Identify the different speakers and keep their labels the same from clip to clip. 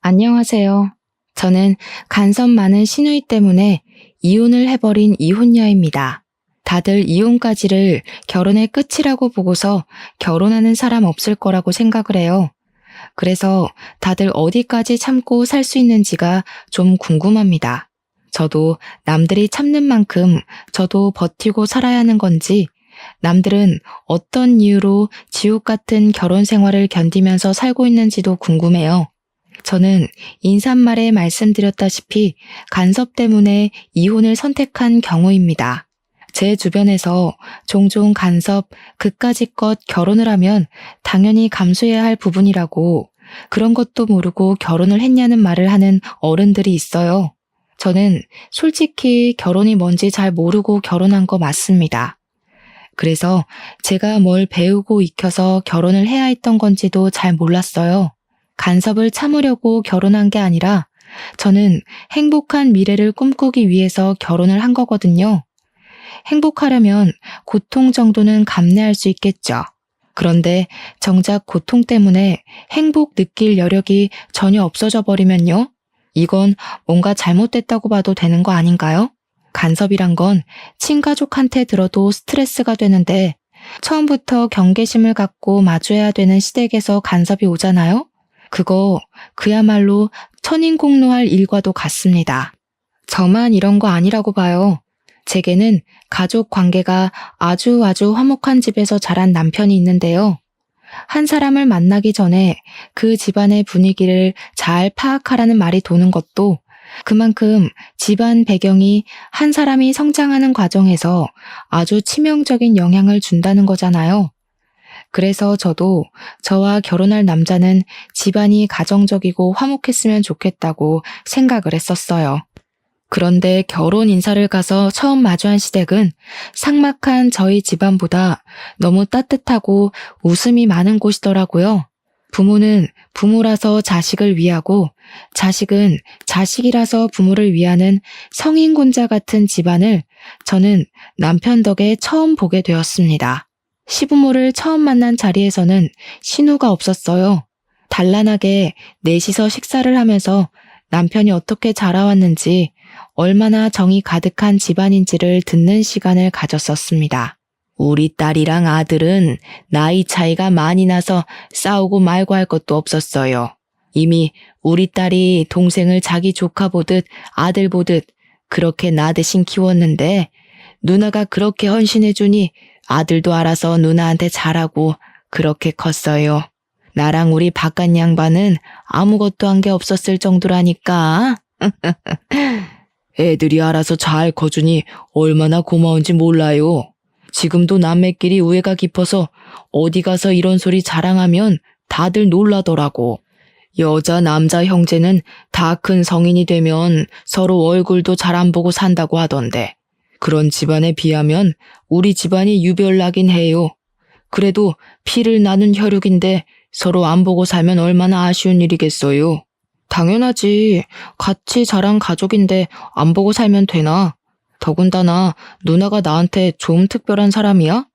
Speaker 1: 안녕하세요. 저는 간섭 많은 시누이 때문에 이혼을 해버린 이혼녀입니다. 다들 이혼까지를 결혼의 끝이라고 보고서 결혼하는 사람 없을 거라고 생각을 해요. 그래서 다들 어디까지 참고 살 수 있는지가 좀 궁금합니다. 저도 남들이 참는 만큼 저도 버티고 살아야 하는 건지, 남들은 어떤 이유로 지옥 같은 결혼 생활을 견디면서 살고 있는지도 궁금해요. 저는 인사말에 말씀드렸다시피 간섭 때문에 이혼을 선택한 경우입니다. 제 주변에서 종종 간섭, 그까짓것 결혼을 하면 당연히 감수해야 할 부분이라고, 그런 것도 모르고 결혼을 했냐는 말을 하는 어른들이 있어요. 저는 솔직히 결혼이 뭔지 잘 모르고 결혼한 거 맞습니다. 그래서 제가 뭘 배우고 익혀서 결혼을 해야 했던 건지도 잘 몰랐어요. 간섭을 참으려고 결혼한 게 아니라 저는 행복한 미래를 꿈꾸기 위해서 결혼을 한 거거든요. 행복하려면 고통 정도는 감내할 수 있겠죠. 그런데 정작 고통 때문에 행복 느낄 여력이 전혀 없어져 버리면요? 이건 뭔가 잘못됐다고 봐도 되는 거 아닌가요? 간섭이란 건 친가족한테 들어도 스트레스가 되는데 처음부터 경계심을 갖고 마주해야 되는 시댁에서 간섭이 오잖아요? 그거 그야말로 천인공노할 일과도 같습니다. 저만 이런 거 아니라고 봐요. 제게는 가족 관계가 아주 화목한 집에서 자란 남편이 있는데요. 한 사람을 만나기 전에 그 집안의 분위기를 잘 파악하라는 말이 도는 것도 그만큼 집안 배경이 한 사람이 성장하는 과정에서 아주 치명적인 영향을 준다는 거잖아요. 그래서 저도 저와 결혼할 남자는 집안이 가정적이고 화목했으면 좋겠다고 생각을 했었어요. 그런데 결혼 인사를 가서 처음 마주한 시댁은 삭막한 저희 집안보다 너무 따뜻하고 웃음이 많은 곳이더라고요. 부모는 부모라서 자식을 위하고 자식은 자식이라서 부모를 위하는 성인군자 같은 집안을 저는 남편 덕에 처음 보게 되었습니다. 시부모를 처음 만난 자리에서는 신우가 없었어요. 단란하게 넷이서 식사를 하면서 남편이 어떻게 자라왔는지, 얼마나 정이 가득한 집안인지를 듣는 시간을 가졌었습니다. 우리 딸이랑 아들은 나이 차이가 많이 나서 싸우고 말고 할 것도 없었어요. 이미 우리 딸이 동생을 자기 조카 보듯 아들 보듯 그렇게 나 대신 키웠는데 누나가 그렇게 헌신해주니 아들도 알아서 누나한테 잘하고 그렇게 컸어요. 나랑 우리 바깥 양반은 아무것도 한 게 없었을 정도라니까. 애들이 알아서 잘 커주니 얼마나 고마운지 몰라요. 지금도 남매끼리 우애가 깊어서 어디 가서 이런 소리 자랑하면 다들 놀라더라고. 여자, 남자 형제는 다 큰 성인이 되면 서로 얼굴도 잘 안 보고 산다고 하던데. 그런 집안에 비하면 우리 집안이 유별나긴 해요. 그래도 피를 나눈 혈육인데 서로 안 보고 살면 얼마나 아쉬운 일이겠어요. 당연하지. 같이 자란 가족인데 안 보고 살면 되나? 더군다나 누나가 나한테 좀 특별한 사람이야?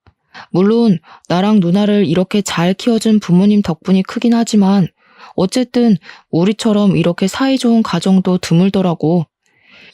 Speaker 1: 물론 나랑 누나를 이렇게 잘 키워준 부모님 덕분이 크긴 하지만 어쨌든 우리처럼 이렇게 사이좋은 가정도 드물더라고.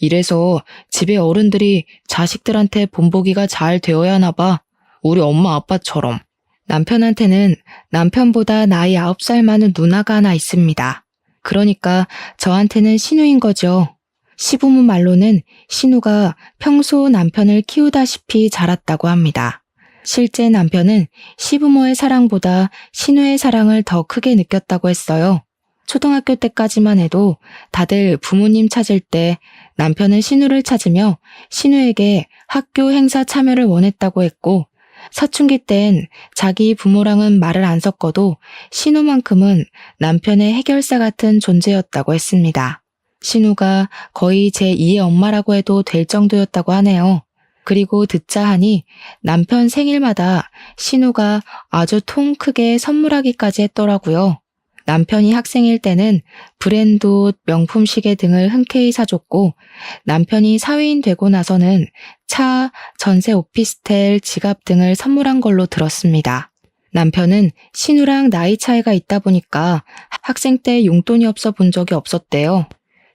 Speaker 1: 이래서 집에 어른들이 자식들한테 본보기가 잘 되어야 하나 봐. 우리 엄마 아빠처럼. 남편한테는 남편보다 나이 9살 많은 누나가 하나 있습니다. 그러니까 저한테는 신우인 거죠. 시부모 말로는 신우가 평소 남편을 키우다시피 자랐다고 합니다. 실제 남편은 시부모의 사랑보다 신우의 사랑을 더 크게 느꼈다고 했어요. 초등학교 때까지만 해도 다들 부모님 찾을 때 남편은 신우를 찾으며 신우에게 학교 행사 참여를 원했다고 했고, 사춘기 땐 자기 부모랑은 말을 안 섞어도 신우만큼은 남편의 해결사 같은 존재였다고 했습니다. 신우가 거의 제2의 엄마라고 해도 될 정도였다고 하네요. 그리고 듣자 하니 남편 생일마다 신우가 아주 통 크게 선물하기까지 했더라고요. 남편이 학생일 때는 브랜드 옷, 명품 시계 등을 흔쾌히 사줬고, 남편이 사회인 되고 나서는 차, 전세 오피스텔, 지갑 등을 선물한 걸로 들었습니다. 남편은 신우랑 나이 차이가 있다 보니까 학생 때 용돈이 없어 본 적이 없었대요.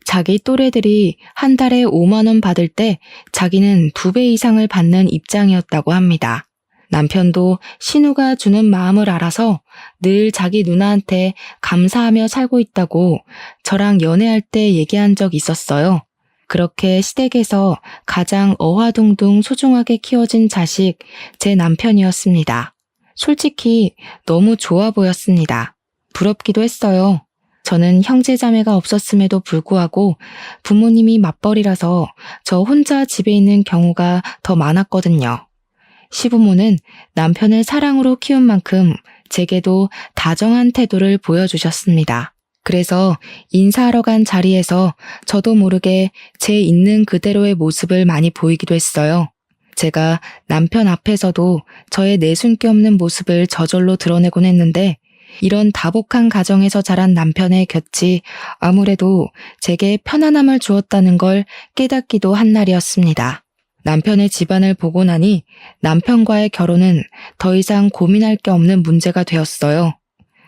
Speaker 1: 자기 또래들이 한 달에 5만 원 받을 때 자기는 2배 이상을 받는 입장이었다고 합니다. 남편도 신우가 주는 마음을 알아서 늘 자기 누나한테 감사하며 살고 있다고 저랑 연애할 때 얘기한 적 있었어요. 그렇게 시댁에서 가장 어화동동 소중하게 키워진 자식, 제 남편이었습니다. 솔직히 너무 좋아 보였습니다. 부럽기도 했어요. 저는 형제자매가 없었음에도 불구하고 부모님이 맞벌이라서 저 혼자 집에 있는 경우가 더 많았거든요. 시부모는 남편을 사랑으로 키운 만큼 제게도 다정한 태도를 보여주셨습니다. 그래서 인사하러 간 자리에서 저도 모르게 제 있는 그대로의 모습을 많이 보이기도 했어요. 제가 남편 앞에서도 저의 내숭기 없는 모습을 저절로 드러내곤 했는데 이런 다복한 가정에서 자란 남편의 곁이 아무래도 제게 편안함을 주었다는 걸 깨닫기도 한 날이었습니다. 남편의 집안을 보고 나니 남편과의 결혼은 더 이상 고민할 게 없는 문제가 되었어요.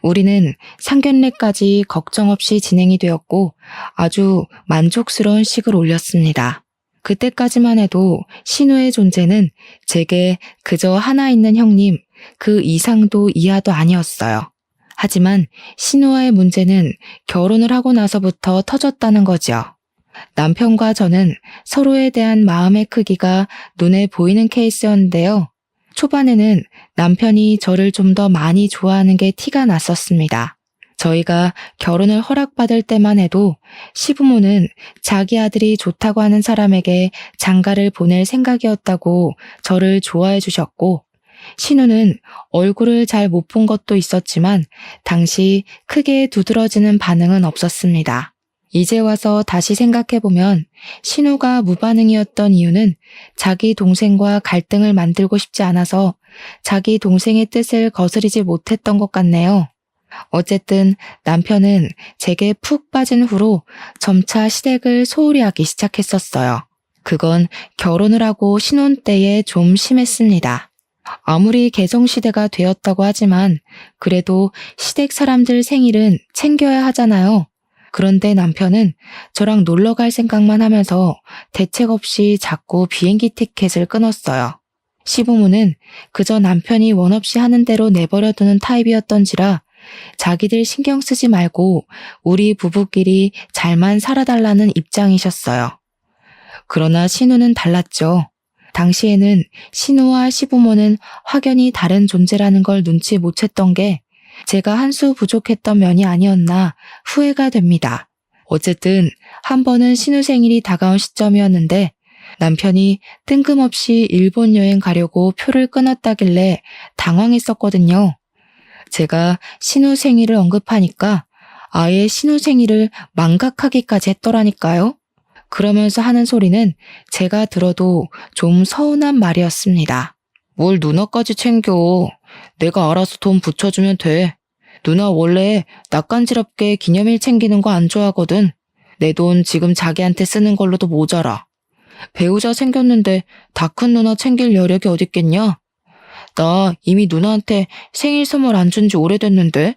Speaker 1: 우리는 상견례까지 걱정 없이 진행이 되었고 아주 만족스러운 식을 올렸습니다. 그때까지만 해도 신우의 존재는 제게 그저 하나 있는 형님, 그 이상도 이하도 아니었어요. 하지만 신우와의 문제는 결혼을 하고 나서부터 터졌다는 거죠. 남편과 저는 서로에 대한 마음의 크기가 눈에 보이는 케이스였는데요. 초반에는 남편이 저를 좀 더 많이 좋아하는 게 티가 났었습니다. 저희가 결혼을 허락받을 때만 해도 시부모는 자기 아들이 좋다고 하는 사람에게 장가를 보낼 생각이었다고 저를 좋아해 주셨고, 신우는 얼굴을 잘 못 본 것도 있었지만 당시 크게 두드러지는 반응은 없었습니다. 이제 와서 다시 생각해보면 신우가 무반응이었던 이유는 자기 동생과 갈등을 만들고 싶지 않아서 자기 동생의 뜻을 거스르지 못했던 것 같네요. 어쨌든 남편은 제게 푹 빠진 후로 점차 시댁을 소홀히 하기 시작했었어요. 그건 결혼을 하고 신혼 때에 좀 심했습니다. 아무리 개성시대가 되었다고 하지만 그래도 시댁 사람들 생일은 챙겨야 하잖아요. 그런데 남편은 저랑 놀러 갈 생각만 하면서 대책 없이 자꾸 비행기 티켓을 끊었어요. 시부모는 그저 남편이 원 없이 하는 대로 내버려두는 타입이었던지라 자기들 신경 쓰지 말고 우리 부부끼리 잘만 살아달라는 입장이셨어요. 그러나 신우는 달랐죠. 당시에는 신우와 시부모는 확연히 다른 존재라는 걸 눈치 못 챘던 게 제가 한 수 부족했던 면이 아니었나 후회가 됩니다. 어쨌든 한 번은 신우 생일이 다가온 시점이었는데 남편이 뜬금없이 일본 여행 가려고 표를 끊었다길래 당황했었거든요. 제가 신우 생일을 언급하니까 아예 신우 생일을 망각하기까지 했더라니까요. 그러면서 하는 소리는 제가 들어도 좀 서운한 말이었습니다. 뭘 누나까지 챙겨. 내가 알아서 돈 붙여주면 돼. 누나 원래 낯간지럽게 기념일 챙기는 거 안 좋아하거든. 내 돈 지금 자기한테 쓰는 걸로도 모자라. 배우자 생겼는데 다 큰 누나 챙길 여력이 어딨겠냐? 나 이미 누나한테 생일 선물 안 준 지 오래됐는데?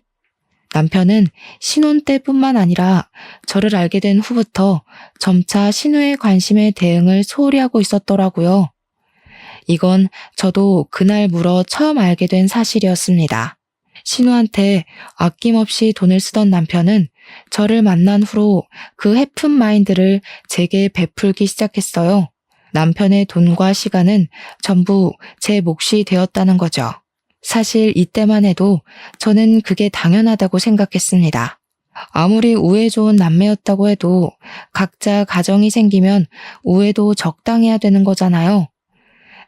Speaker 1: 남편은 신혼 때뿐만 아니라 저를 알게 된 후부터 점차 신우의 관심에 대응을 소홀히 하고 있었더라고요. 이건 저도 그날 물어 처음 알게 된 사실이었습니다. 신우한테 아낌없이 돈을 쓰던 남편은 저를 만난 후로 그 해픈 마인드를 제게 베풀기 시작했어요. 남편의 돈과 시간은 전부 제 몫이 되었다는 거죠. 사실 이때만 해도 저는 그게 당연하다고 생각했습니다. 아무리 우애 좋은 남매였다고 해도 각자 가정이 생기면 우애도 적당해야 되는 거잖아요.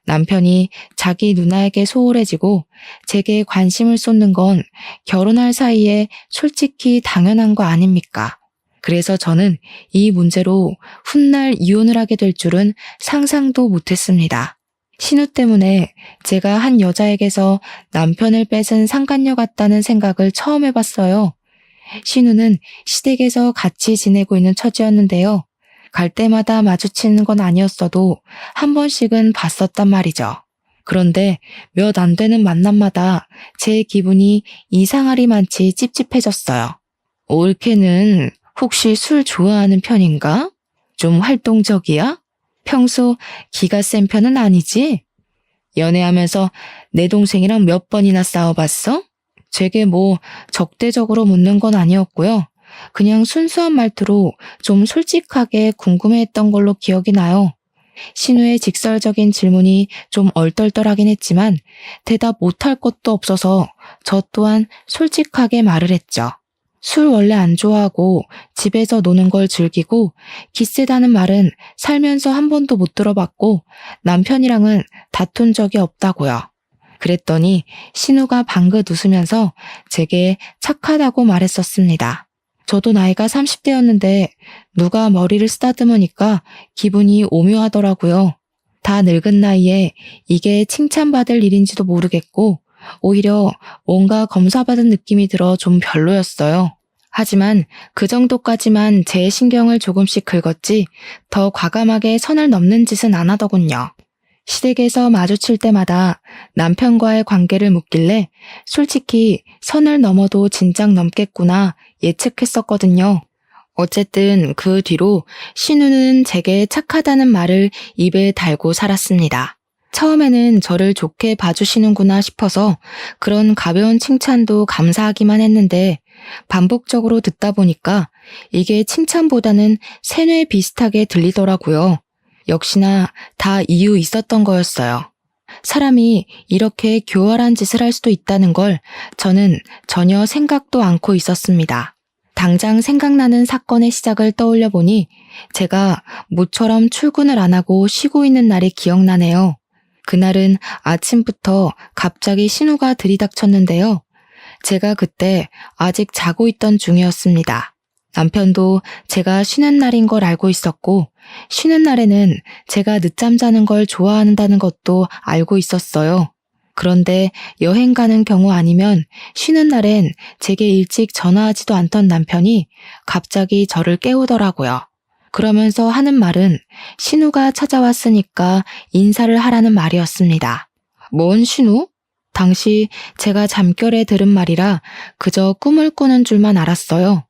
Speaker 1: 남편이 자기 누나에게 소홀해지고 제게 관심을 쏟는 건 결혼할 사이에 솔직히 당연한 거 아닙니까? 그래서 저는 이 문제로 훗날 이혼을 하게 될 줄은 상상도 못했습니다. 신우 때문에 제가 한 여자에게서 남편을 뺏은 상간녀 같다는 생각을 처음 해봤어요. 신우는 시댁에서 같이 지내고 있는 처지였는데요. 갈 때마다 마주치는 건 아니었어도 한 번씩은 봤었단 말이죠. 그런데 몇 안 되는 만남마다 제 기분이 이상하리만치 찝찝해졌어요. 올케는 혹시 술 좋아하는 편인가? 좀 활동적이야? 평소 기가 센 편은 아니지? 연애하면서 내 동생이랑 몇 번이나 싸워봤어? 제게 뭐 적대적으로 묻는 건 아니었고요. 그냥 순수한 말투로 좀 솔직하게 궁금해했던 걸로 기억이 나요. 신우의 직설적인 질문이 좀 얼떨떨하긴 했지만 대답 못할 것도 없어서 저 또한 솔직하게 말을 했죠. 술 원래 안 좋아하고 집에서 노는 걸 즐기고 기세다는 말은 살면서 한 번도 못 들어봤고 남편이랑은 다툰 적이 없다고요. 그랬더니 신우가 방긋 웃으면서 제게 착하다고 말했었습니다. 저도 나이가 30대였는데 누가 머리를 쓰다듬으니까 기분이 오묘하더라고요. 다 늙은 나이에 이게 칭찬받을 일인지도 모르겠고 오히려 뭔가 검사받은 느낌이 들어 좀 별로였어요. 하지만 그 정도까지만 제 신경을 조금씩 긁었지 더 과감하게 선을 넘는 짓은 안 하더군요. 시댁에서 마주칠 때마다 남편과의 관계를 묻길래 솔직히 선을 넘어도 진작 넘겠구나 예측했었거든요. 어쨌든 그 뒤로 신우는 제게 착하다는 말을 입에 달고 살았습니다. 처음에는 저를 좋게 봐주시는구나 싶어서 그런 가벼운 칭찬도 감사하기만 했는데 반복적으로 듣다 보니까 이게 칭찬보다는 세뇌 비슷하게 들리더라고요. 역시나 다 이유 있었던 거였어요. 사람이 이렇게 교활한 짓을 할 수도 있다는 걸 저는 전혀 생각도 않고 있었습니다. 당장 생각나는 사건의 시작을 떠올려 보니 제가 모처럼 출근을 안 하고 쉬고 있는 날이 기억나네요. 그날은 아침부터 갑자기 신우가 들이닥쳤는데요. 제가 그때 아직 자고 있던 중이었습니다. 남편도 제가 쉬는 날인 걸 알고 있었고 쉬는 날에는 제가 늦잠 자는 걸 좋아한다는 것도 알고 있었어요. 그런데 여행 가는 경우 아니면 쉬는 날엔 제게 일찍 전화하지도 않던 남편이 갑자기 저를 깨우더라고요. 그러면서 하는 말은 신우가 찾아왔으니까 인사를 하라는 말이었습니다. 뭔 신우? 당시 제가 잠결에 들은 말이라 그저 꿈을 꾸는 줄만 알았어요.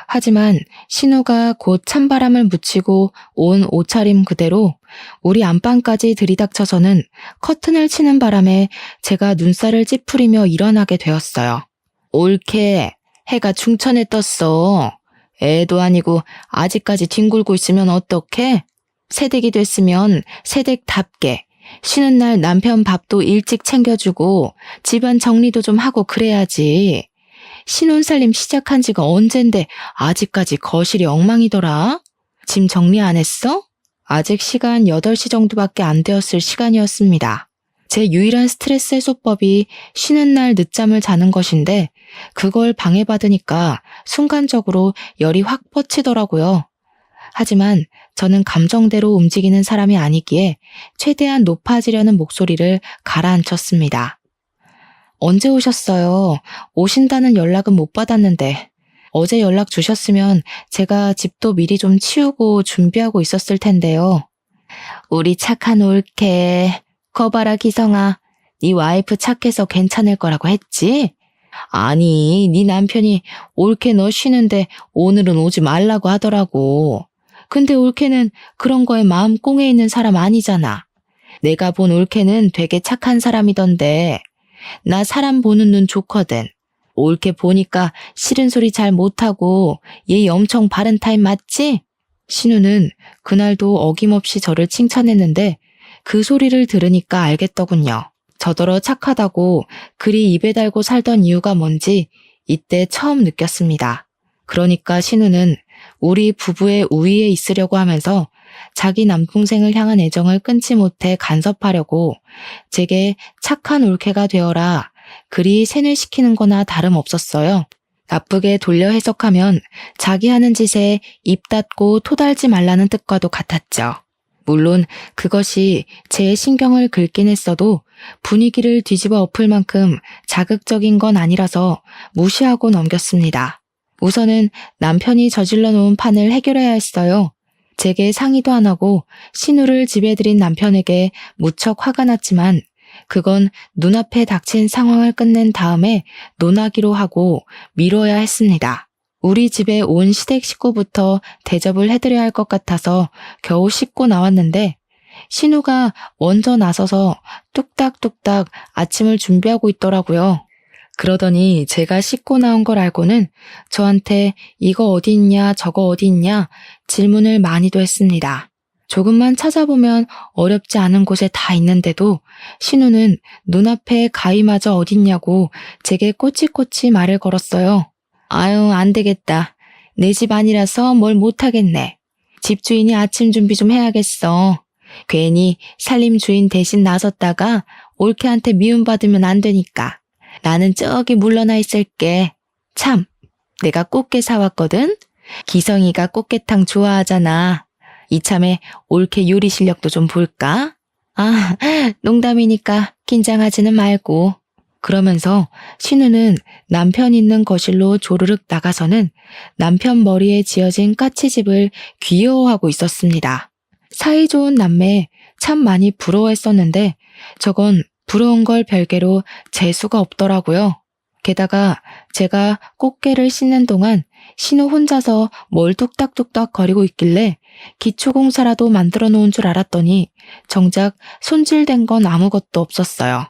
Speaker 1: 하지만 신우가 곧 찬바람을 묻히고 온 옷차림 그대로 우리 안방까지 들이닥쳐서는 커튼을 치는 바람에 제가 눈살을 찌푸리며 일어나게 되었어요. 옳게 해가 중천에 떴어. 애도 아니고 아직까지 뒹굴고 있으면 어떡해? 새댁이 됐으면 새댁답게 쉬는 날 남편 밥도 일찍 챙겨주고 집안 정리도 좀 하고 그래야지. 신혼살림 시작한 지가 언젠데 아직까지 거실이 엉망이더라. 짐 정리 안 했어? 아직 시간 8시 정도밖에 안 되었을 시간이었습니다. 제 유일한 스트레스 해소법이 쉬는 날 늦잠을 자는 것인데 그걸 방해받으니까 순간적으로 열이 확 뻗치더라고요. 하지만 저는 감정대로 움직이는 사람이 아니기에 최대한 높아지려는 목소리를 가라앉혔습니다. 언제 오셨어요? 오신다는 연락은 못 받았는데 어제 연락 주셨으면 제가 집도 미리 좀 치우고 준비하고 있었을 텐데요. 우리 착한 올케. 거봐라 기성아. 네 와이프 착해서 괜찮을 거라고 했지? 아니, 네 남편이 올케 너 쉬는데 오늘은 오지 말라고 하더라고. 근데 올케는 그런 거에 마음 꽁에 있는 사람 아니잖아. 내가 본 올케는 되게 착한 사람이던데 나 사람 보는 눈 좋거든. 올케 보니까 싫은 소리 잘 못하고 예의 엄청 바른 타입 맞지? 신우는 그날도 어김없이 저를 칭찬했는데 그 소리를 들으니까 알겠더군요. 저더러 착하다고 그리 입에 달고 살던 이유가 뭔지 이때 처음 느꼈습니다. 그러니까 신우는 우리 부부의 우위에 있으려고 하면서 자기 남동생을 향한 애정을 끊지 못해 간섭하려고 제게 착한 올케가 되어라 그리 세뇌시키는 거나 다름없었어요. 나쁘게 돌려 해석하면 자기 하는 짓에 입 닫고 토달지 말라는 뜻과도 같았죠. 물론 그것이 제 신경을 긁긴 했어도 분위기를 뒤집어 엎을 만큼 자극적인 건 아니라서 무시하고 넘겼습니다. 우선은 남편이 저질러 놓은 판을 해결해야 했어요. 제게 상의도 안 하고 신우를 집에 들인 남편에게 무척 화가 났지만 그건 눈앞에 닥친 상황을 끝낸 다음에 논하기로 하고 미뤄야 했습니다. 우리 집에 온 시댁 식구부터 대접을 해드려야 할 것 같아서 겨우 씻고 나왔는데 신우가 먼저 나서서 뚝딱뚝딱 아침을 준비하고 있더라고요. 그러더니 제가 씻고 나온 걸 알고는 저한테 이거 어디 있냐 저거 어디 있냐 질문을 많이도 했습니다. 조금만 찾아보면 어렵지 않은 곳에 다 있는데도 신우는 눈앞에 가위마저 어딨냐고 제게 꼬치꼬치 말을 걸었어요. 아유, 안 되겠다. 내 집 아니라서 뭘 못하겠네. 집주인이 아침 준비 좀 해야겠어. 괜히 살림 주인 대신 나섰다가 올케한테 미움받으면 안 되니까. 나는 저기 물러나 있을게. 참, 내가 꽃게 사왔거든? 기성이가 꽃게탕 좋아하잖아. 이참에 올케 요리 실력도 좀 볼까? 아, 농담이니까 긴장하지는 말고. 그러면서 신우는 남편 있는 거실로 조르륵 나가서는 남편 머리에 지어진 까치집을 귀여워하고 있었습니다. 사이좋은 남매 참 많이 부러워했었는데 저건 부러운 걸 별개로 재수가 없더라고요. 게다가 제가 꽃게를 씻는 동안 신우 혼자서 뭘 뚝딱뚝딱 거리고 있길래 기초공사라도 만들어 놓은 줄 알았더니 정작 손질된 건 아무것도 없었어요.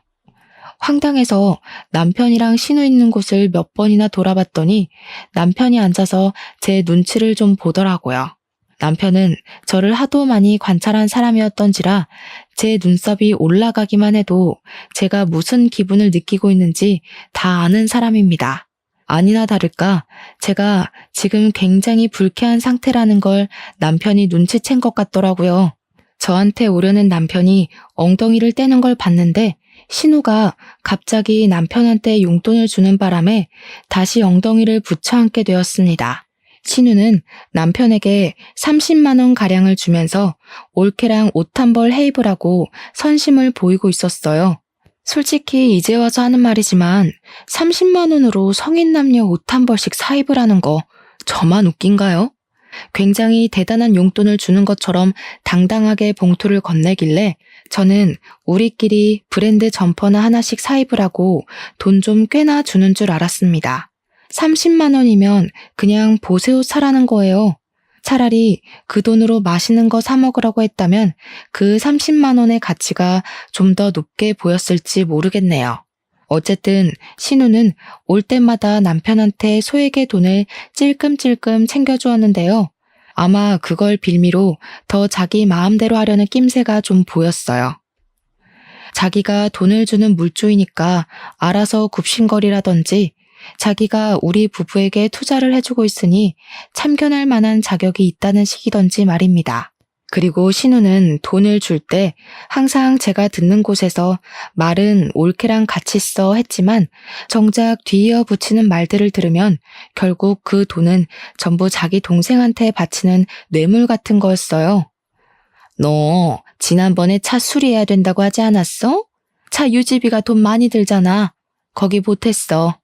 Speaker 1: 황당해서 남편이랑 신우 있는 곳을 몇 번이나 돌아봤더니 남편이 앉아서 제 눈치를 좀 보더라고요. 남편은 저를 하도 많이 관찰한 사람이었던지라 제 눈썹이 올라가기만 해도 제가 무슨 기분을 느끼고 있는지 다 아는 사람입니다. 아니나 다를까 제가 지금 굉장히 불쾌한 상태라는 걸 남편이 눈치챈 것 같더라고요. 저한테 오려는 남편이 엉덩이를 떼는 걸 봤는데 신우가 갑자기 남편한테 용돈을 주는 바람에 다시 엉덩이를 붙여 앉게 되었습니다. 신우는 남편에게 30만 원 가량을 주면서 올케랑 옷 한 벌 해입으라고 선심을 보이고 있었어요. 솔직히 이제 와서 하는 말이지만 30만 원으로 성인 남녀 옷 한 벌씩 사입으라는 거 저만 웃긴가요? 굉장히 대단한 용돈을 주는 것처럼 당당하게 봉투를 건네길래 저는 우리끼리 브랜드 점퍼나 하나씩 사입으라고 돈 좀 꽤나 주는 줄 알았습니다. 30만 원이면 그냥 보세옷 사라는 거예요. 차라리 그 돈으로 맛있는 거 사 먹으라고 했다면 그 30만 원의 가치가 좀 더 높게 보였을지 모르겠네요. 어쨌든 신우는 올 때마다 남편한테 소액의 돈을 찔끔찔끔 챙겨주었는데요. 아마 그걸 빌미로 더 자기 마음대로 하려는 낌새가 좀 보였어요. 자기가 돈을 주는 물주이니까 알아서 굽신거리라든지 자기가 우리 부부에게 투자를 해주고 있으니 참견할 만한 자격이 있다는 식이던지 말입니다. 그리고 신우는 돈을 줄 때 항상 제가 듣는 곳에서 말은 올케랑 같이 써 했지만 정작 뒤이어 붙이는 말들을 들으면 결국 그 돈은 전부 자기 동생한테 바치는 뇌물 같은 거였어요. 너 지난번에 차 수리해야 된다고 하지 않았어? 차 유지비가 돈 많이 들잖아. 거기 보탰어.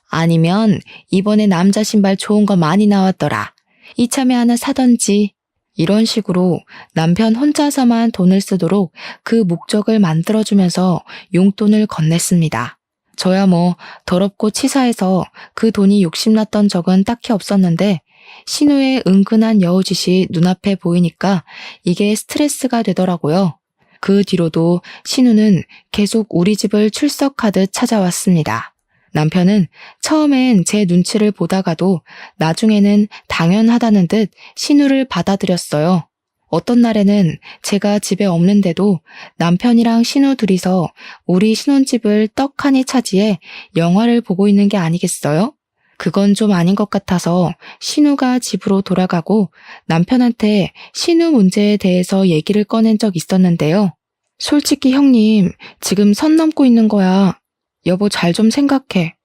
Speaker 1: 아니면 이번에 남자 신발 좋은 거 많이 나왔더라. 이참에 하나 사던지. 이런 식으로 남편 혼자서만 돈을 쓰도록 그 목적을 만들어주면서 용돈을 건넸습니다. 저야 뭐 더럽고 치사해서 그 돈이 욕심났던 적은 딱히 없었는데 신우의 은근한 여우짓이 눈앞에 보이니까 이게 스트레스가 되더라고요. 그 뒤로도 신우는 계속 우리 집을 출석하듯 찾아왔습니다. 남편은 처음엔 제 눈치를 보다가도 나중에는 당연하다는 듯 신우를 받아들였어요. 어떤 날에는 제가 집에 없는데도 남편이랑 신우 둘이서 우리 신혼집을 떡하니 차지해 영화를 보고 있는 게 아니겠어요? 그건 좀 아닌 것 같아서 신우가 집으로 돌아가고 남편한테 신우 문제에 대해서 얘기를 꺼낸 적 있었는데요. 솔직히 형님, 지금 선 넘고 있는 거야. 여보 잘 좀 생각해.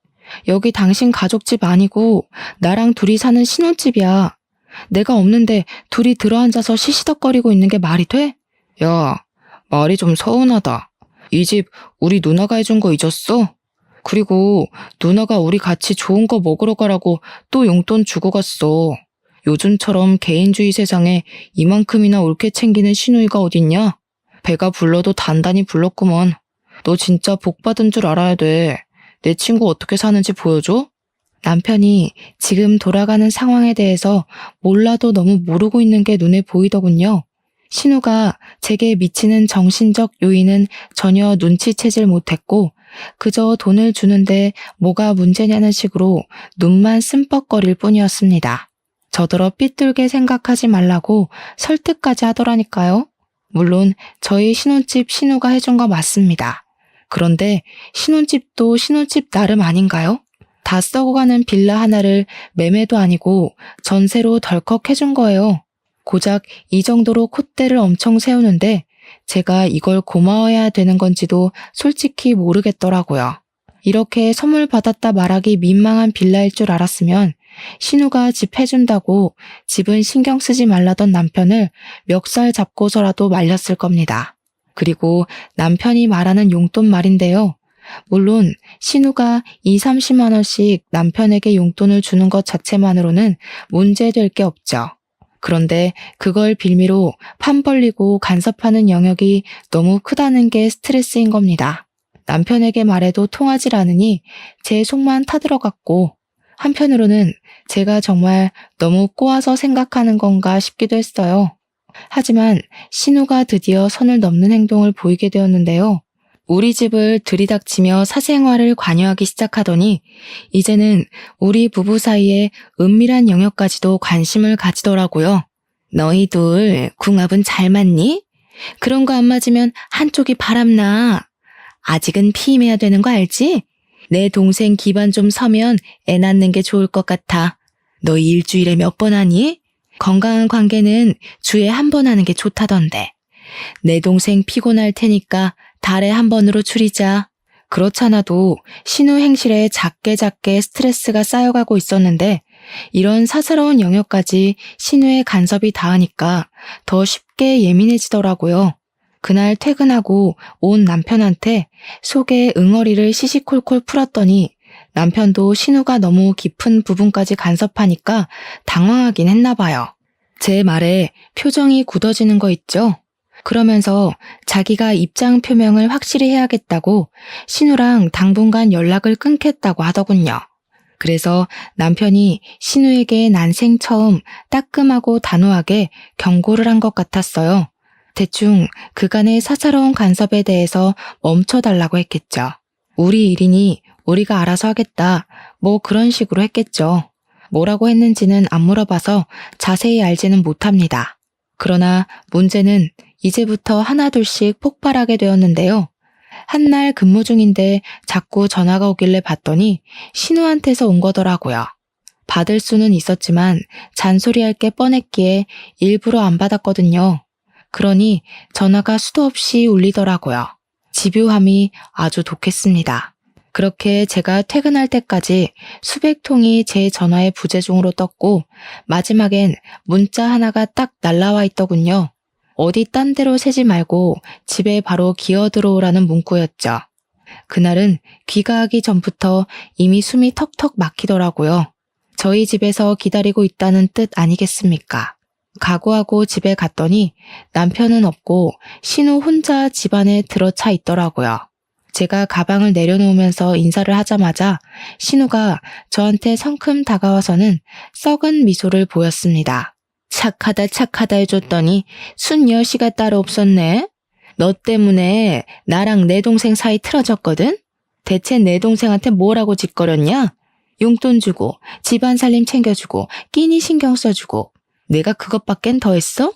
Speaker 1: 여기 당신 가족집 아니고 나랑 둘이 사는 신혼집이야. 내가 없는데 둘이 들어앉아서 시시덕거리고 있는 게 말이 돼? 야, 말이 좀 서운하다. 이 집 우리 누나가 해준 거 잊었어? 그리고 누나가 우리 같이 좋은 거 먹으러 가라고 또 용돈 주고 갔어. 요즘처럼 개인주의 세상에 이만큼이나 옳게 챙기는 시누이가 어딨냐? 배가 불러도 단단히 불렀구먼. 너 진짜 복 받은 줄 알아야 돼. 내 친구 어떻게 사는지 보여줘? 남편이 지금 돌아가는 상황에 대해서 몰라도 너무 모르고 있는 게 눈에 보이더군요. 신우가 제게 미치는 정신적 요인은 전혀 눈치채질 못했고 그저 돈을 주는데 뭐가 문제냐는 식으로 눈만 씀뻑거릴 뿐이었습니다. 저더러 삐뚤게 생각하지 말라고 설득까지 하더라니까요. 물론 저희 신혼집 신우가 해준 거 맞습니다. 그런데 신혼집도 신혼집 나름 아닌가요? 다 썩어가는 빌라 하나를 매매도 아니고 전세로 덜컥 해준 거예요. 고작 이 정도로 콧대를 엄청 세우는데 제가 이걸 고마워해야 되는 건지도 솔직히 모르겠더라고요. 이렇게 선물 받았다 말하기 민망한 빌라일 줄 알았으면 신우가 집 해준다고 집은 신경 쓰지 말라던 남편을 멱살 잡고서라도 말렸을 겁니다. 그리고 남편이 말하는 용돈 말인데요. 물론 신우가 20-30만 원씩 남편에게 용돈을 주는 것 자체만으로는 문제될 게 없죠. 그런데 그걸 빌미로 판 벌리고 간섭하는 영역이 너무 크다는 게 스트레스인 겁니다. 남편에게 말해도 통하질 않으니 제 속만 타들어갔고 한편으로는 제가 정말 너무 꼬아서 생각하는 건가 싶기도 했어요. 하지만 신우가 드디어 선을 넘는 행동을 보이게 되었는데요. 우리 집을 들이닥치며 사생활을 관여하기 시작하더니 이제는 우리 부부 사이에 은밀한 영역까지도 관심을 가지더라고요. 너희 둘 궁합은 잘 맞니? 그런 거 안 맞으면 한쪽이 바람나. 아직은 피임해야 되는 거 알지? 내 동생 기반 좀 서면 애 낳는 게 좋을 것 같아. 너희 일주일에 몇 번 하니? 건강한 관계는 주에 한 번 하는 게 좋다던데. 내 동생 피곤할 테니까 달에 한 번으로 줄이자. 그렇잖아도 신우 행실에 작게 스트레스가 쌓여가고 있었는데 이런 사사로운 영역까지 신우의 간섭이 닿으니까 더 쉽게 예민해지더라고요. 그날 퇴근하고 온 남편한테 속에 응어리를 시시콜콜 풀었더니 남편도 신우가 너무 깊은 부분까지 간섭하니까 당황하긴 했나 봐요. 제 말에 표정이 굳어지는 거 있죠? 그러면서 자기가 입장 표명을 확실히 해야겠다고 신우랑 당분간 연락을 끊겠다고 하더군요. 그래서 남편이 신우에게 난생 처음 따끔하고 단호하게 경고를 한 것 같았어요. 대충 그간의 사사로운 간섭에 대해서 멈춰달라고 했겠죠. 우리 일이니 우리가 알아서 하겠다. 뭐 그런 식으로 했겠죠. 뭐라고 했는지는 안 물어봐서 자세히 알지는 못합니다. 그러나 문제는 이제부터 하나둘씩 폭발하게 되었는데요. 한날 근무 중인데 자꾸 전화가 오길래 봤더니 신우한테서 온 거더라고요. 받을 수는 있었지만 잔소리할 게 뻔했기에 일부러 안 받았거든요. 그러니 전화가 수도 없이 울리더라고요. 집요함이 아주 독했습니다. 그렇게 제가 퇴근할 때까지 수백 통이 제 전화의 부재중으로 떴고 마지막엔 문자 하나가 딱 날라와 있더군요. 어디 딴 데로 새지 말고 집에 바로 기어 들어오라는 문구였죠. 그날은 귀가하기 전부터 이미 숨이 턱턱 막히더라고요. 저희 집에서 기다리고 있다는 뜻 아니겠습니까? 각오하고 집에 갔더니 남편은 없고 신우 혼자 집 안에 들어차 있더라고요. 제가 가방을 내려놓으면서 인사를 하자마자 신우가 저한테 성큼 다가와서는 썩은 미소를 보였습니다. 착하다 해줬더니 순여시가 따로 없었네. 너 때문에 나랑 내 동생 사이 틀어졌거든? 대체 내 동생한테 뭐라고 짓거렸냐? 용돈 주고 집안 살림 챙겨주고 끼니 신경 써주고 내가 그것밖엔 더 했어?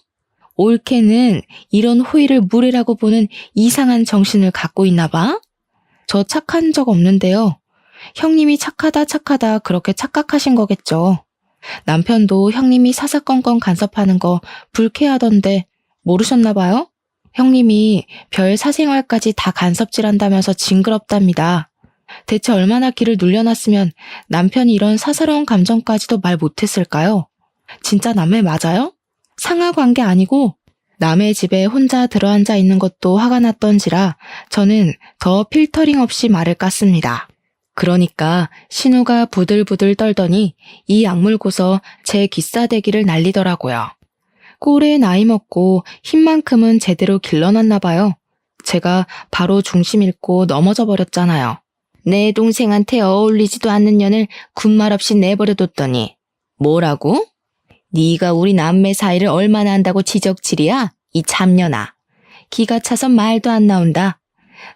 Speaker 1: 올케는 이런 호의를 무례라고 보는 이상한 정신을 갖고 있나 봐? 저 착한 적 없는데요. 형님이 착하다 그렇게 착각하신 거겠죠. 남편도 형님이 사사건건 간섭하는 거 불쾌하던데 모르셨나 봐요? 형님이 별 사생활까지 다 간섭질한다면서 징그럽답니다. 대체 얼마나 기를 눌려놨으면 남편이 이런 사사로운 감정까지도 말 못했을까요? 진짜 남매 맞아요? 상하 관계 아니고 남의 집에 혼자 들어앉아 있는 것도 화가 났던지라 저는 더 필터링 없이 말을 깠습니다. 그러니까 신우가 부들부들 떨더니 이 악물고서 제 기싸대기를 날리더라고요. 꼴에 나이 먹고 힘만큼은 제대로 길러놨나 봐요. 제가 바로 중심 잃고 넘어져 버렸잖아요. 내 동생한테 어울리지도 않는 년을 군말 없이 내버려뒀더니 뭐라고? 네가 우리 남매 사이를 얼마나 안다고 지적질이야? 이 잡년아. 기가 차서 말도 안 나온다.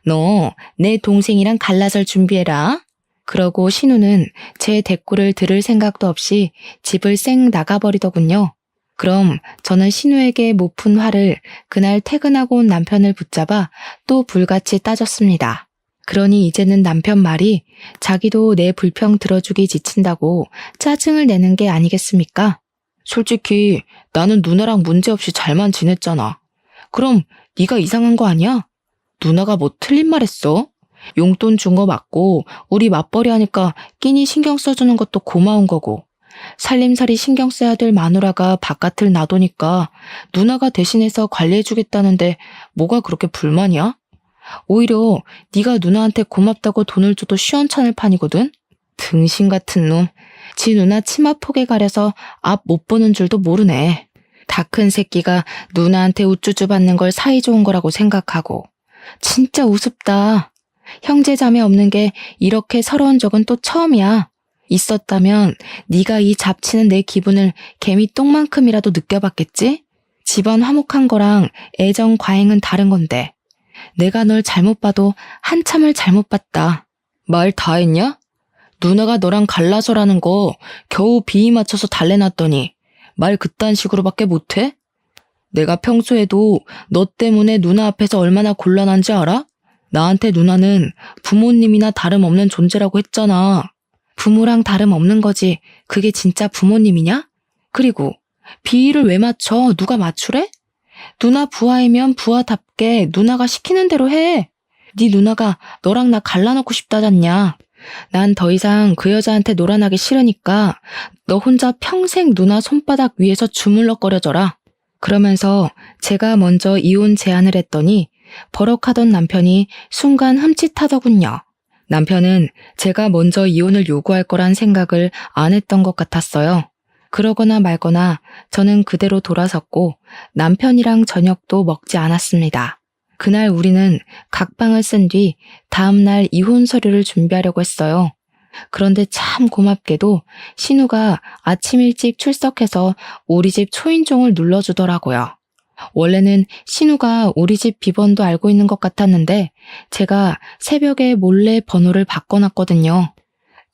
Speaker 1: 너 내 동생이랑 갈라설 준비해라. 그러고 신우는 제 대꾸를 들을 생각도 없이 집을 쌩 나가버리더군요. 그럼 저는 신우에게 못 푼 화를 그날 퇴근하고 온 남편을 붙잡아 또 불같이 따졌습니다. 그러니 이제는 남편 말이 자기도 내 불평 들어주기 지친다고 짜증을 내는 게 아니겠습니까? 솔직히 나는 누나랑 문제없이 잘만 지냈잖아. 그럼 네가 이상한 거 아니야? 누나가 뭐 틀린 말 했어? 용돈 준 거 맞고 우리 맞벌이 하니까 끼니 신경 써주는 것도 고마운 거고 살림살이 신경 써야 될 마누라가 바깥을 놔두니까 누나가 대신해서 관리해주겠다는데 뭐가 그렇게 불만이야? 오히려 네가 누나한테 고맙다고 돈을 줘도 시원찮을 판이거든? 등신 같은 놈. 지 누나 치마폭에 가려서 앞 못 보는 줄도 모르네. 다 큰 새끼가 누나한테 우쭈쭈 받는 걸 사이좋은 거라고 생각하고. 진짜 우습다. 형제자매 없는 게 이렇게 서러운 적은 또 처음이야. 있었다면 네가 이 잡치는 내 기분을 개미 똥만큼이라도 느껴봤겠지? 집안 화목한 거랑 애정 과잉은 다른 건데. 내가 널 잘못 봐도 한참을 잘못 봤다. 말 다 했냐? 누나가 너랑 갈라서라는 거 겨우 비위 맞춰서 달래놨더니 말 그딴 식으로밖에 못해? 내가 평소에도 너 때문에 누나 앞에서 얼마나 곤란한지 알아? 나한테 누나는 부모님이나 다름없는 존재라고 했잖아. 부모랑 다름없는 거지. 그게 진짜 부모님이냐? 그리고 비위를 왜 맞춰? 누가 맞추래? 누나 부하이면 부하답게 누나가 시키는 대로 해. 네 누나가 너랑 나 갈라놓고 싶다잖냐. 난 더 이상 그 여자한테 놀아나기 싫으니까 너 혼자 평생 누나 손바닥 위에서 주물럭거려져라. 그러면서 제가 먼저 이혼 제안을 했더니 버럭하던 남편이 순간 흠칫하더군요. 남편은 제가 먼저 이혼을 요구할 거란 생각을 안 했던 것 같았어요. 그러거나 말거나 저는 그대로 돌아섰고 남편이랑 저녁도 먹지 않았습니다. 그날 우리는 각방을 쓴 뒤 다음날 이혼 서류를 준비하려고 했어요. 그런데 참 고맙게도 신우가 아침 일찍 출석해서 우리 집 초인종을 눌러주더라고요. 원래는 신우가 우리 집 비번도 알고 있는 것 같았는데 제가 새벽에 몰래 번호를 바꿔놨거든요.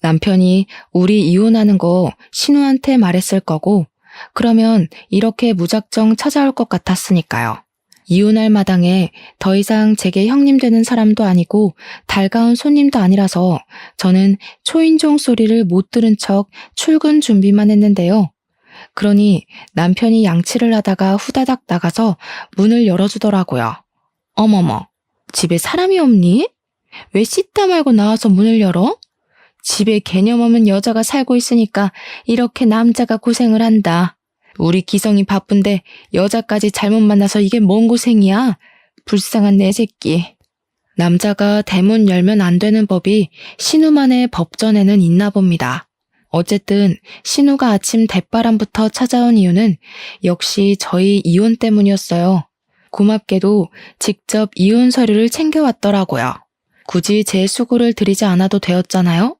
Speaker 1: 남편이 우리 이혼하는 거 신우한테 말했을 거고 그러면 이렇게 무작정 찾아올 것 같았으니까요. 이혼할 마당에 더 이상 제게 형님 되는 사람도 아니고 달가운 손님도 아니라서 저는 초인종 소리를 못 들은 척 출근 준비만 했는데요. 그러니 남편이 양치를 하다가 후다닥 나가서 문을 열어주더라고요. 어머머, 집에 사람이 없니? 왜 씻다 말고 나와서 문을 열어? 집에 개념 없는 여자가 살고 있으니까 이렇게 남자가 고생을 한다. 우리 기성이 바쁜데 여자까지 잘못 만나서 이게 뭔 고생이야? 불쌍한 내 새끼. 남자가 대문 열면 안 되는 법이 신우만의 법전에는 있나 봅니다. 어쨌든 신우가 아침 대바람부터 찾아온 이유는 역시 저희 이혼 때문이었어요. 고맙게도 직접 이혼 서류를 챙겨왔더라고요. 굳이 제 수고를 들이지 않아도 되었잖아요.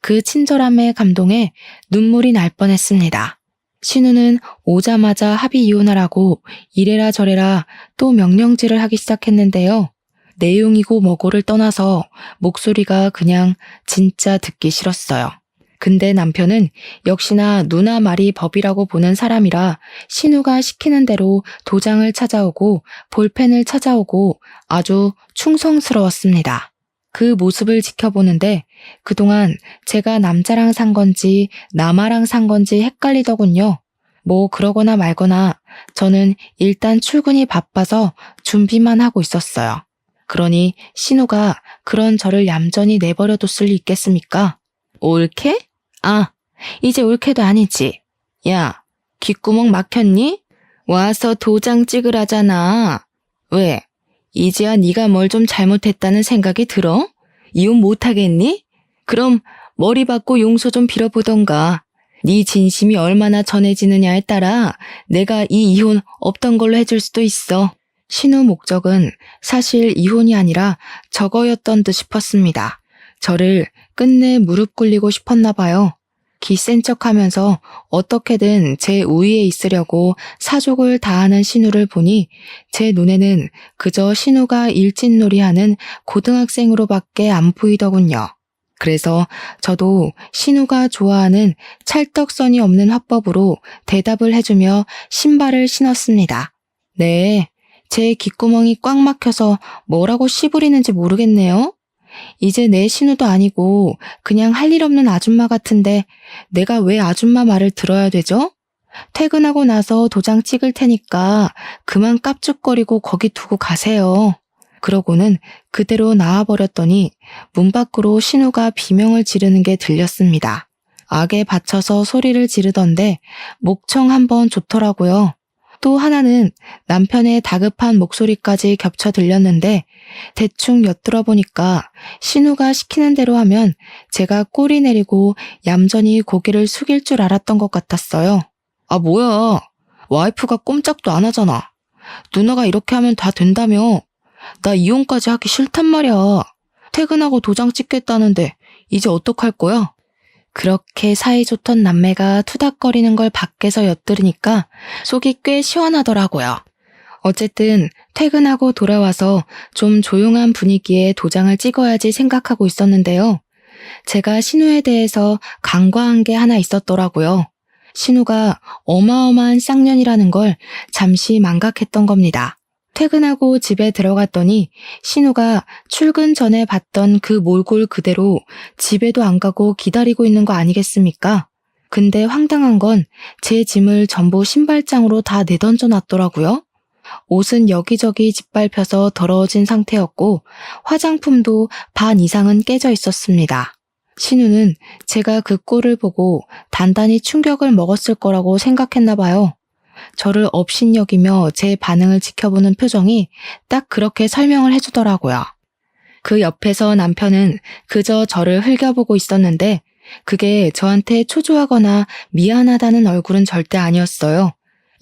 Speaker 1: 그 친절함에 감동해 눈물이 날 뻔했습니다. 신우는 오자마자 합의 이혼하라고 이래라 저래라 또 명령질을 하기 시작했는데요. 내용이고 뭐고를 떠나서 목소리가 그냥 진짜 듣기 싫었어요. 근데 남편은 역시나 누나 말이 법이라고 보는 사람이라 신우가 시키는 대로 도장을 찾아오고 볼펜을 찾아오고 아주 충성스러웠습니다. 그 모습을 지켜보는데 그동안 제가 남자랑 산 건지 남아랑 산 건지 헷갈리더군요. 뭐 그러거나 말거나 저는 일단 출근이 바빠서 준비만 하고 있었어요. 그러니 신우가 그런 저를 얌전히 내버려뒀을 리 있겠습니까? 옳게? 아, 이제 옳게도 아니지. 야, 귓구멍 막혔니? 와서 도장 찍으라잖아. 왜? 이제야 네가 뭘 좀 잘못했다는 생각이 들어? 이혼 못하겠니? 그럼 머리 받고 용서 좀 빌어보던가. 네 진심이 얼마나 전해지느냐에 따라 내가 이 이혼 없던 걸로 해줄 수도 있어. 신우 목적은 사실 이혼이 아니라 저거였던 듯 싶었습니다. 저를 끝내 무릎 꿇리고 싶었나 봐요. 기센 척하면서 어떻게든 제 우위에 있으려고 사족을 다하는 신우를 보니 제 눈에는 그저 신우가 일진놀이하는 고등학생으로밖에 안 보이더군요. 그래서 저도 신우가 좋아하는 찰떡선이 없는 화법으로 대답을 해주며 신발을 신었습니다. 네, 제 귓구멍이 꽉 막혀서 뭐라고 씨부리는지 모르겠네요. 이제 내 신우도 아니고 그냥 할 일 없는 아줌마 같은데 내가 왜 아줌마 말을 들어야 되죠? 퇴근하고 나서 도장 찍을 테니까 그만 깝죽거리고 거기 두고 가세요. 그러고는 그대로 나와버렸더니 문 밖으로 신우가 비명을 지르는 게 들렸습니다. 악에 받쳐서 소리를 지르던데 목청 한번 좋더라고요. 또 하나는 남편의 다급한 목소리까지 겹쳐 들렸는데 대충 엿들어 보니까 신우가 시키는 대로 하면 제가 꼬리 내리고 얌전히 고개를 숙일 줄 알았던 것 같았어요. 아, 뭐야. 와이프가 꼼짝도 안 하잖아. 누나가 이렇게 하면 다 된다며. 나 이혼까지 하기 싫단 말이야. 퇴근하고 도장 찍겠다는데 이제 어떡할 거야? 그렇게 사이좋던 남매가 투닥거리는 걸 밖에서 엿들으니까 속이 꽤 시원하더라고요. 어쨌든 퇴근하고 돌아와서 좀 조용한 분위기에 도장을 찍어야지 생각하고 있었는데요. 제가 신우에 대해서 간과한 게 하나 있었더라고요. 신우가 어마어마한 쌍년이라는 걸 잠시 망각했던 겁니다. 퇴근하고 집에 들어갔더니 신우가 출근 전에 봤던 그 몰골 그대로 집에도 안 가고 기다리고 있는 거 아니겠습니까? 근데 황당한 건 제 짐을 전부 신발장으로 다 내던져 놨더라고요. 옷은 여기저기 짓밟혀서 더러워진 상태였고 화장품도 반 이상은 깨져 있었습니다. 신우는 제가 그 꼴을 보고 단단히 충격을 먹었을 거라고 생각했나 봐요. 저를 업신여기며 제 반응을 지켜보는 표정이 딱 그렇게 설명을 해주더라고요. 그 옆에서 남편은 그저 저를 흘겨보고 있었는데 그게 저한테 초조하거나 미안하다는 얼굴은 절대 아니었어요.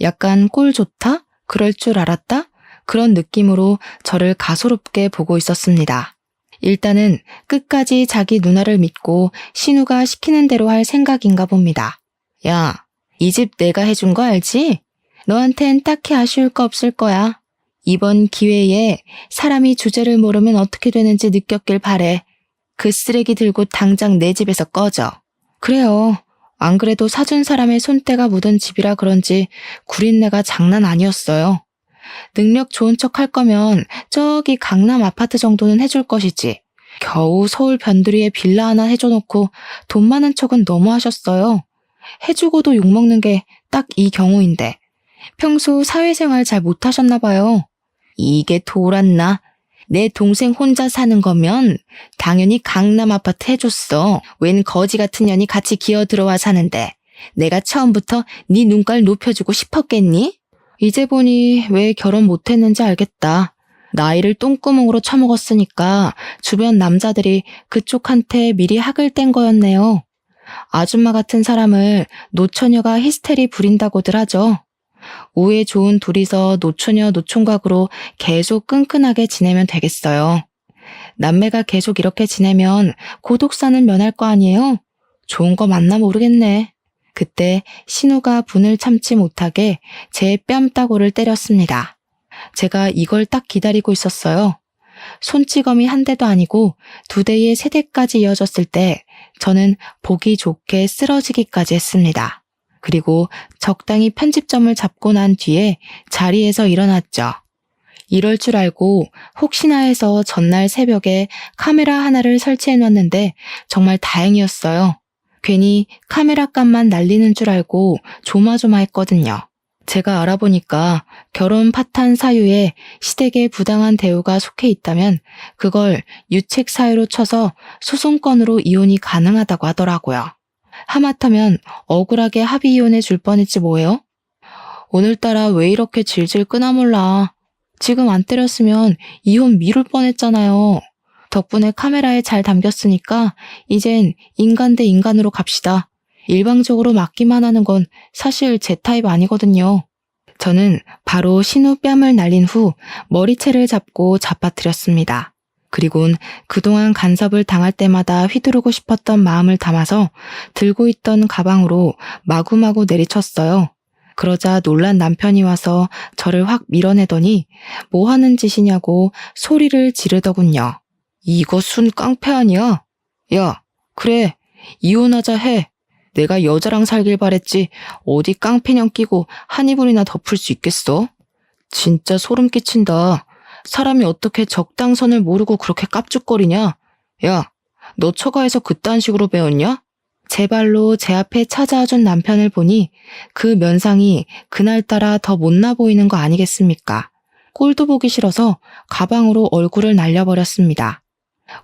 Speaker 1: 약간 꼴 좋다? 그럴 줄 알았다? 그런 느낌으로 저를 가소롭게 보고 있었습니다. 일단은 끝까지 자기 누나를 믿고 신우가 시키는 대로 할 생각인가 봅니다. 야, 이 집 내가 해준 거 알지? 너한텐 딱히 아쉬울 거 없을 거야. 이번 기회에 사람이 주제를 모르면 어떻게 되는지 느꼈길 바래. 그 쓰레기 들고 당장 내 집에서 꺼져. 그래요. 안 그래도 사준 사람의 손때가 묻은 집이라 그런지 구린내가 장난 아니었어요. 능력 좋은 척 할 거면 저기 강남 아파트 정도는 해줄 것이지. 겨우 서울 변두리에 빌라 하나 해줘놓고 돈 많은 척은 너무하셨어요. 해주고도 욕먹는 게 딱 이 경우인데. 평소 사회생활 잘 못하셨나 봐요. 이게 돌았나? 내 동생 혼자 사는 거면 당연히 강남 아파트 해줬어. 웬 거지 같은 년이 같이 기어 들어와 사는데 내가 처음부터 네 눈깔 높여주고 싶었겠니? 이제 보니 왜 결혼 못했는지 알겠다. 나이를 똥구멍으로 처먹었으니까 주변 남자들이 그쪽한테 미리 학을 뗀 거였네요. 아줌마 같은 사람을 노처녀가 히스테리 부린다고들 하죠. 우애 좋은 둘이서 노처녀 노총각으로 계속 끈끈하게 지내면 되겠어요. 남매가 계속 이렇게 지내면 고독사는 면할 거 아니에요? 좋은 거 맞나 모르겠네. 그때 신우가 분을 참지 못하게 제 뺨따구를 때렸습니다. 제가 이걸 딱 기다리고 있었어요. 손찌검이 한 대도 아니고 2대의 3대까지 이어졌을 때 저는 보기 좋게 쓰러지기까지 했습니다. 그리고 적당히 편집점을 잡고 난 뒤에 자리에서 일어났죠. 이럴 줄 알고 혹시나 해서 전날 새벽에 카메라 하나를 설치해놨는데 정말 다행이었어요. 괜히 카메라 값만 날리는 줄 알고 조마조마했거든요. 제가 알아보니까 결혼 파탄 사유에 시댁의 부당한 대우가 속해 있다면 그걸 유책 사유로 쳐서 소송건으로 이혼이 가능하다고 하더라고요. 하마터면 억울하게 합의 이혼해 줄 뻔했지 뭐예요? 오늘따라 왜 이렇게 질질 끄나 몰라. 지금 안 때렸으면 이혼 미룰 뻔했잖아요. 덕분에 카메라에 잘 담겼으니까 이젠 인간 대 인간으로 갑시다. 일방적으로 맞기만 하는 건 사실 제 타입 아니거든요. 저는 바로 신우 뺨을 날린 후 머리채를 잡고 잡아뜨렸습니다. 그리곤 그동안 간섭을 당할 때마다 휘두르고 싶었던 마음을 담아서 들고 있던 가방으로 마구마구 내리쳤어요. 그러자 놀란 남편이 와서 저를 확 밀어내더니 뭐 하는 짓이냐고 소리를 지르더군요. 이거 순 깡패 아니야? 야, 그래, 이혼하자 해. 내가 여자랑 살길 바랬지 어디 깡패냥 끼고 한이불이나 덮을 수 있겠어? 진짜 소름 끼친다. 사람이 어떻게 적당선을 모르고 그렇게 깝죽거리냐? 야, 너 처가에서 그딴 식으로 배웠냐? 제 발로 제 앞에 찾아와준 남편을 보니 그 면상이 그날따라 더 못나 보이는 거 아니겠습니까? 꼴도 보기 싫어서 가방으로 얼굴을 날려버렸습니다.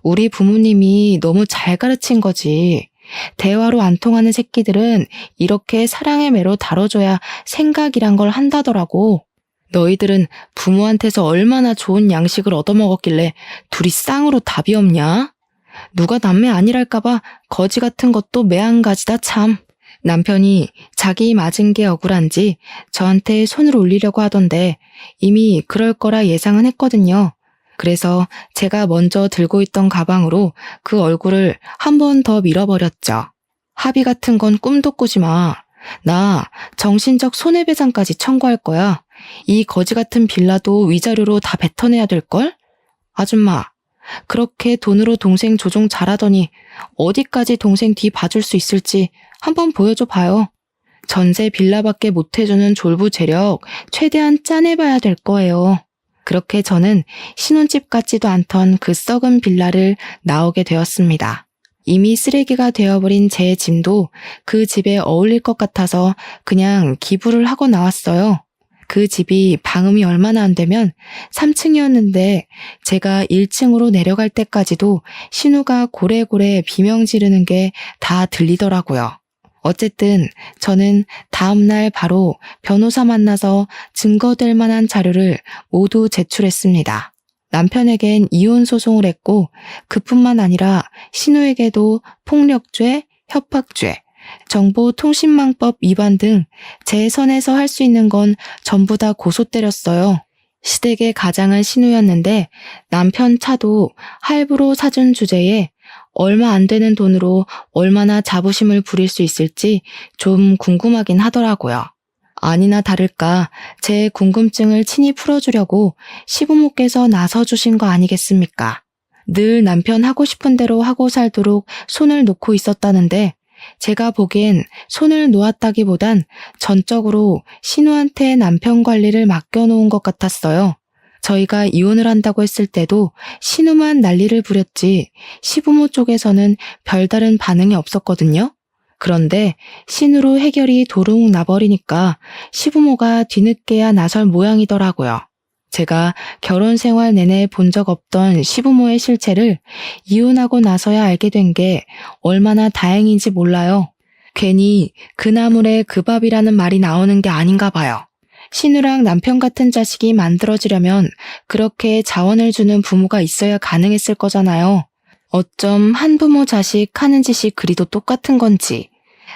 Speaker 1: 우리 부모님이 너무 잘 가르친 거지. 대화로 안 통하는 새끼들은 이렇게 사랑의 매로 다뤄줘야 생각이란 걸 한다더라고. 너희들은 부모한테서 얼마나 좋은 양식을 얻어먹었길래 둘이 쌍으로 답이 없냐? 누가 남매 아니랄까봐 거지 같은 것도 매한가지다 참. 남편이 자기 맞은 게 억울한지 저한테 손을 올리려고 하던데 이미 그럴 거라 예상은 했거든요. 그래서 제가 먼저 들고 있던 가방으로 그 얼굴을 한 번 더 밀어버렸죠. 합의 같은 건 꿈도 꾸지 마. 나 정신적 손해배상까지 청구할 거야. 이 거지 같은 빌라도 위자료로 다 뱉어내야 될걸? 아줌마, 그렇게 돈으로 동생 조종 잘하더니 어디까지 동생 뒤 봐줄 수 있을지 한번 보여줘 봐요. 전세 빌라밖에 못 해주는 졸부재력 최대한 짜내봐야 될 거예요. 그렇게 저는 신혼집 같지도 않던 그 썩은 빌라를 나오게 되었습니다. 이미 쓰레기가 되어버린 제 짐도 그 집에 어울릴 것 같아서 그냥 기부를 하고 나왔어요. 그 집이 방음이 얼마나 안 되면 3층이었는데 제가 1층으로 내려갈 때까지도 신우가 고래고래 비명 지르는 게 다 들리더라고요. 어쨌든 저는 다음날 바로 변호사 만나서 증거될 만한 자료를 모두 제출했습니다. 남편에겐 이혼 소송을 했고 그뿐만 아니라 신우에게도 폭력죄, 협박죄, 정보통신망법 위반 등 제 선에서 할 수 있는 건 전부 다 고소 때렸어요. 시댁의 가장은 신우였는데 남편 차도 할부로 사준 주제에 얼마 안 되는 돈으로 얼마나 자부심을 부릴 수 있을지 좀 궁금하긴 하더라고요. 아니나 다를까 제 궁금증을 친히 풀어주려고 시부모께서 나서주신 거 아니겠습니까? 늘 남편 하고 싶은 대로 하고 살도록 손을 놓고 있었다는데 제가 보기엔 손을 놓았다기보단 전적으로 신우한테 남편 관리를 맡겨놓은 것 같았어요. 저희가 이혼을 한다고 했을 때도 신우만 난리를 부렸지 시부모 쪽에서는 별다른 반응이 없었거든요. 그런데 신우로 해결이 도롱 나버리니까 시부모가 뒤늦게야 나설 모양이더라고요. 제가 결혼 생활 내내 본 적 없던 시부모의 실체를 이혼하고 나서야 알게 된 게 얼마나 다행인지 몰라요. 괜히 그 나물에 그 밥이라는 말이 나오는 게 아닌가 봐요. 신우랑 남편 같은 자식이 만들어지려면 그렇게 자원을 주는 부모가 있어야 가능했을 거잖아요. 어쩜 한부모 자식 하는 짓이 그리도 똑같은 건지.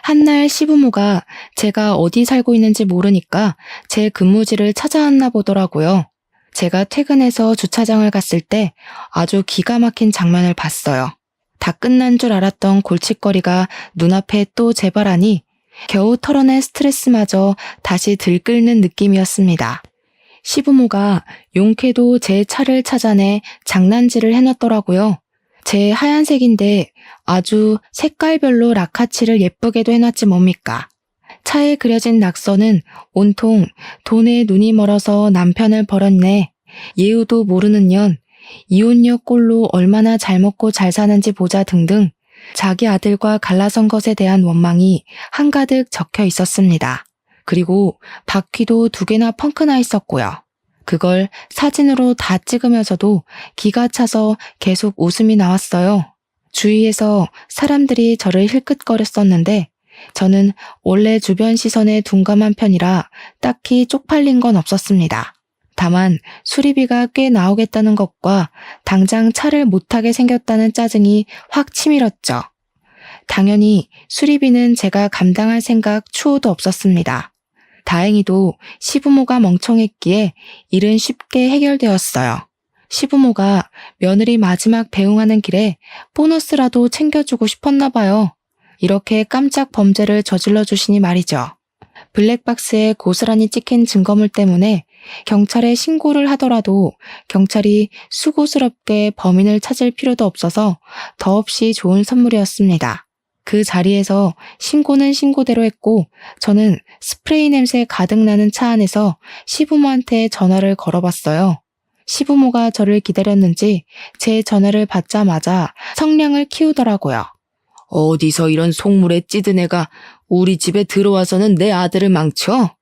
Speaker 1: 한날 시부모가 제가 어디 살고 있는지 모르니까 제 근무지를 찾아왔나 보더라고요. 제가 퇴근해서 주차장을 갔을 때 아주 기가 막힌 장면을 봤어요. 다 끝난 줄 알았던 골칫거리가 눈앞에 또 재발하니 겨우 털어낸 스트레스마저 다시 들끓는 느낌이었습니다. 시부모가 용케도 제 차를 찾아내 장난질을 해놨더라고요. 제 하얀색인데 아주 색깔별로 라카치를 예쁘게도 해놨지 뭡니까. 차에 그려진 낙서는 온통 돈에 눈이 멀어서 남편을 버렸네. 예우도 모르는 년. 이혼녀 꼴로 얼마나 잘 먹고 잘 사는지 보자 등등 자기 아들과 갈라선 것에 대한 원망이 한가득 적혀 있었습니다. 그리고 바퀴도 2개나 펑크나 있었고요. 그걸 사진으로 다 찍으면서도 기가 차서 계속 웃음이 나왔어요. 주위에서 사람들이 저를 힐끗거렸었는데 저는 원래 주변 시선에 둔감한 편이라 딱히 쪽팔린 건 없었습니다. 다만 수리비가 꽤 나오겠다는 것과 당장 차를 못 타게 생겼다는 짜증이 확 치밀었죠. 당연히 수리비는 제가 감당할 생각 추호도 없었습니다. 다행히도 시부모가 멍청했기에 일은 쉽게 해결되었어요. 시부모가 며느리 마지막 배웅하는 길에 보너스라도 챙겨주고 싶었나 봐요. 이렇게 깜짝 범죄를 저질러 주시니 말이죠. 블랙박스에 고스란히 찍힌 증거물 때문에 경찰에 신고를 하더라도 경찰이 수고스럽게 범인을 찾을 필요도 없어서 더없이 좋은 선물이었습니다. 그 자리에서 신고는 신고대로 했고 저는 스프레이 냄새 가득 나는 차 안에서 시부모한테 전화를 걸어봤어요. 시부모가 저를 기다렸는지 제 전화를 받자마자 성량을 키우더라고요. 어디서 이런 속물에 찌든 애가 우리 집에 들어와서는 내 아들을 망쳐?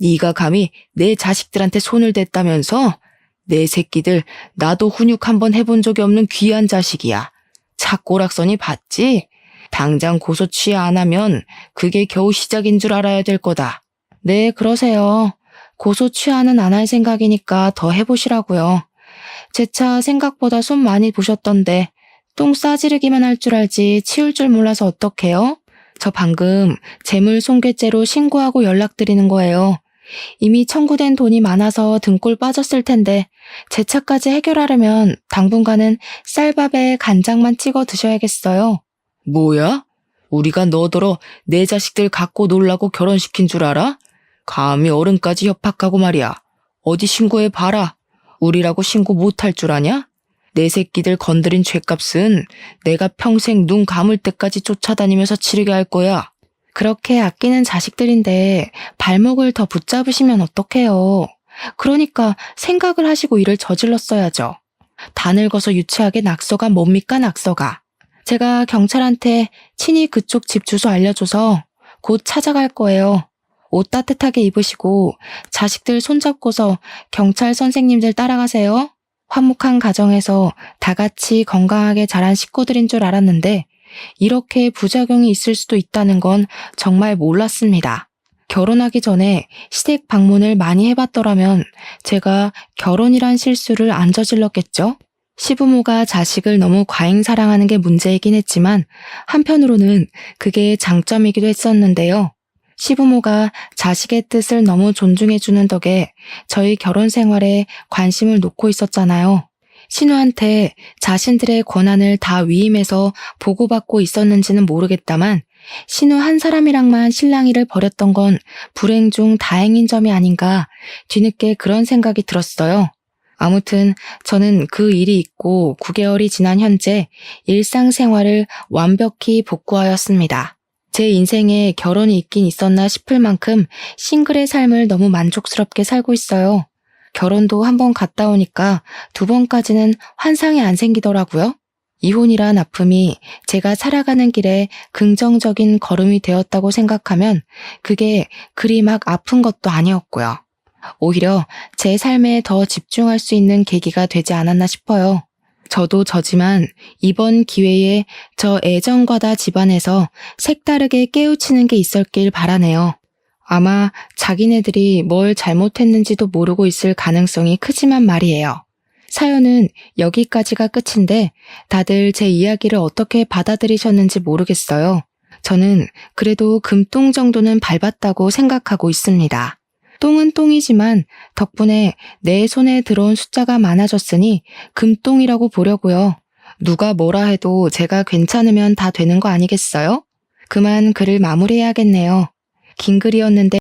Speaker 1: 네가 감히 내 자식들한테 손을 댔다면서? 내 새끼들 나도 훈육 한번 해본 적이 없는 귀한 자식이야. 착고락선이 봤지? 당장 고소 취하 안 하면 그게 겨우 시작인 줄 알아야 될 거다. 네, 그러세요. 고소 취하는 안 할 생각이니까 더 해보시라고요. 제 차 생각보다 손 많이 보셨던데 똥 싸지르기만 할 줄 알지 치울 줄 몰라서 어떡해요? 저 방금 재물손괴죄로 신고하고 연락드리는 거예요. 이미 청구된 돈이 많아서 등골 빠졌을 텐데 제 차까지 해결하려면 당분간은 쌀밥에 간장만 찍어 드셔야겠어요. 뭐야? 우리가 너더러 내 자식들 갖고 놀라고 결혼시킨 줄 알아? 감히 어른까지 협박하고 말이야. 어디 신고해봐라. 우리라고 신고 못할 줄 아냐? 내 새끼들 건드린 죄값은 내가 평생 눈 감을 때까지 쫓아다니면서 치르게 할 거야. 그렇게 아끼는 자식들인데 발목을 더 붙잡으시면 어떡해요. 그러니까 생각을 하시고 일을 저질렀어야죠. 다 늙어서 유치하게 낙서가 뭡니까 낙서가. 제가 경찰한테 친히 그쪽 집 주소 알려줘서 곧 찾아갈 거예요. 옷 따뜻하게 입으시고 자식들 손잡고서 경찰 선생님들 따라가세요. 화목한 가정에서 다 같이 건강하게 자란 식구들인 줄 알았는데 이렇게 부작용이 있을 수도 있다는 건 정말 몰랐습니다. 결혼하기 전에 시댁 방문을 많이 해봤더라면 제가 결혼이란 실수를 안 저질렀겠죠? 시부모가 자식을 너무 과잉 사랑하는 게 문제이긴 했지만 한편으로는 그게 장점이기도 했었는데요. 시부모가 자식의 뜻을 너무 존중해주는 덕에 저희 결혼 생활에 관심을 놓고 있었잖아요. 신우한테 자신들의 권한을 다 위임해서 보고받고 있었는지는 모르겠다만 신우 한 사람이랑만 실랑이를 벌였던 건 불행 중 다행인 점이 아닌가 뒤늦게 그런 생각이 들었어요. 아무튼 저는 그 일이 있고 9개월이 지난 현재 일상생활을 완벽히 복구하였습니다. 제 인생에 결혼이 있긴 있었나 싶을 만큼 싱글의 삶을 너무 만족스럽게 살고 있어요. 결혼도 한 번 갔다 오니까 두 번까지는 환상이 안 생기더라고요. 이혼이란 아픔이 제가 살아가는 길에 긍정적인 걸음이 되었다고 생각하면 그게 그리 막 아픈 것도 아니었고요. 오히려 제 삶에 더 집중할 수 있는 계기가 되지 않았나 싶어요. 저도 저지만 이번 기회에 저 애정과다 집안에서 색다르게 깨우치는 게 있었길 바라네요. 아마 자기네들이 뭘 잘못했는지도 모르고 있을 가능성이 크지만 말이에요. 사연은 여기까지가 끝인데 다들 제 이야기를 어떻게 받아들이셨는지 모르겠어요. 저는 그래도 금똥 정도는 밟았다고 생각하고 있습니다. 똥은 똥이지만 덕분에 내 손에 들어온 숫자가 많아졌으니 금똥이라고 보려고요. 누가 뭐라 해도 제가 괜찮으면 다 되는 거 아니겠어요? 그만 글을 마무리해야겠네요. 긴 글이었는데